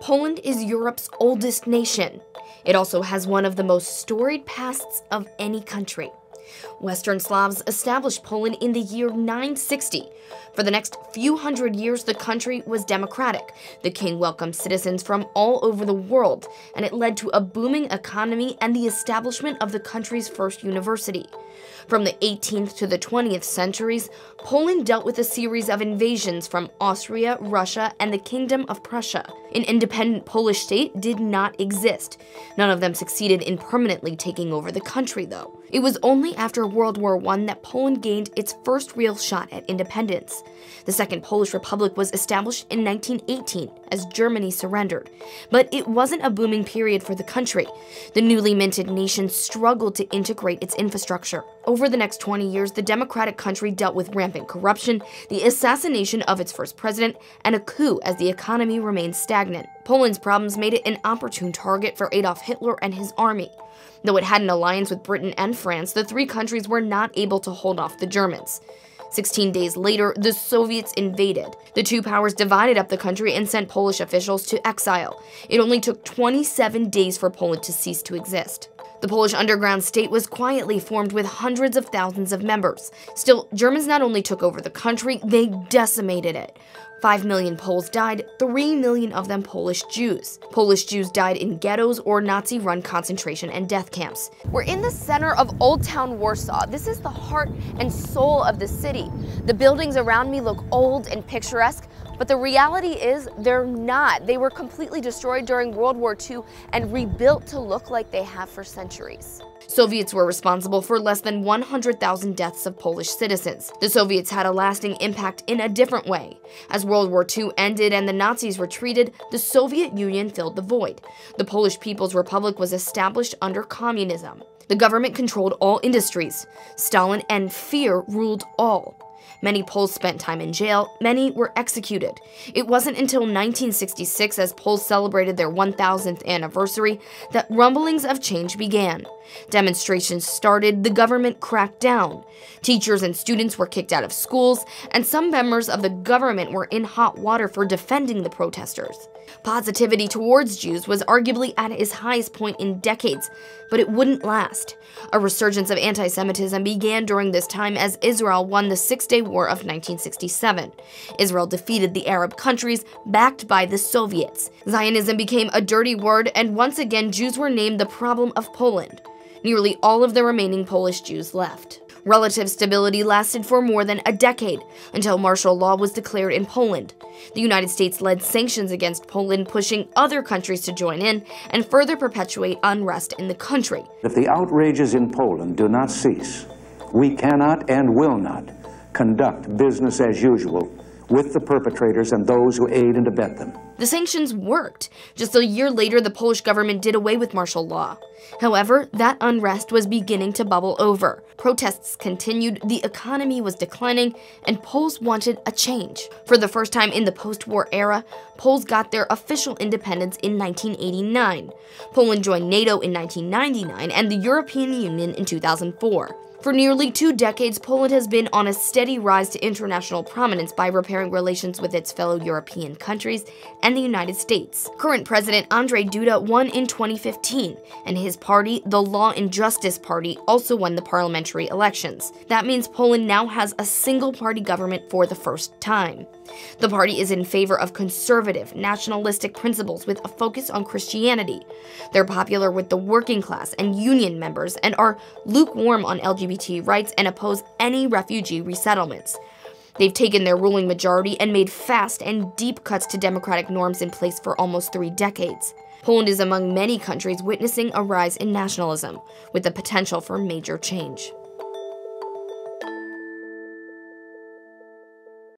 Poland is Europe's oldest nation. It also has one of the most storied pasts of any country. Western Slavs established Poland in the year 960. For the next few hundred years, the country was democratic. The king welcomed citizens from all over the world, and it led to a booming economy and the establishment of the country's first university. From the 18th to the 20th centuries, Poland dealt with a series of invasions from Austria, Russia, and the Kingdom of Prussia. An independent Polish state did not exist. None of them succeeded in permanently taking over the country, though. It was only after World War I that Poland gained its first real shot at independence. The Second Polish Republic was established in 1918 as Germany surrendered. But it wasn't a booming period for the country. The newly minted nation struggled to integrate its infrastructure. Over the next 20 years, the democratic country dealt with rampant corruption, the assassination of its first president, and a coup as the economy remained stagnant. Poland's problems made it an opportune target for Adolf Hitler and his army. Though it had an alliance with Britain and France, the three countries were not able to hold off the Germans. 16 days later, the Soviets invaded. The two powers divided up the country and sent Polish officials to exile. It only took 27 days for Poland to cease to exist. The Polish underground state was quietly formed with hundreds of thousands of members. Still, Germans not only took over the country, they decimated it. 5 million Poles died, 3 million of them Polish Jews. Polish Jews died in ghettos or Nazi-run concentration and death camps. We're in the center of Old Town Warsaw. This is the heart and soul of the city. The buildings around me look old and picturesque, but the reality is they're not. They were completely destroyed during World War II and rebuilt to look like they have for centuries. Soviets were responsible for less than 100,000 deaths of Polish citizens. The Soviets had a lasting impact in a different way. As World War II ended and the Nazis retreated, the Soviet Union filled the void. The Polish People's Republic was established under communism. The government controlled all industries. Stalin and fear ruled all. Many Poles spent time in jail, many were executed. It wasn't until 1966, as Poles celebrated their 1000th anniversary, that rumblings of change began. Demonstrations started, the government cracked down. Teachers and students were kicked out of schools, and some members of the government were in hot water for defending the protesters. Positivity towards Jews was arguably at its highest point in decades, but it wouldn't last. A resurgence of anti-Semitism began during this time as Israel won the Six-Day War of 1967. Israel defeated the Arab countries, backed by the Soviets. Zionism became a dirty word, and once again Jews were named the problem of Poland. Nearly all of the remaining Polish Jews left. Relative stability lasted for more than a decade, until martial law was declared in Poland. The United States led sanctions against Poland, pushing other countries to join in and further perpetuate unrest in the country. If the outrages in Poland do not cease, we cannot and will not conduct business as usual with the perpetrators and those who aid and abet them. The sanctions worked. Just a year later, the Polish government did away with martial law. However, that unrest was beginning to bubble over. Protests continued, the economy was declining, and Poles wanted a change. For the first time in the post-war era, Poles got their official independence in 1989. Poland joined NATO in 1999 and the European Union in 2004. For nearly 2 decades, Poland has been on a steady rise to international prominence by repairing relations with its fellow European countries and the United States. Current President Andrzej Duda won in 2015, and his party, the Law and Justice Party, also won the parliamentary elections. That means Poland now has a single-party government for the first time. The party is in favor of conservative, nationalistic principles with a focus on Christianity. They're popular with the working class and union members and are lukewarm on LGBT rights and oppose any refugee resettlements. They've taken their ruling majority and made fast and deep cuts to democratic norms in place for almost 3 decades. Poland is among many countries witnessing a rise in nationalism, with the potential for major change.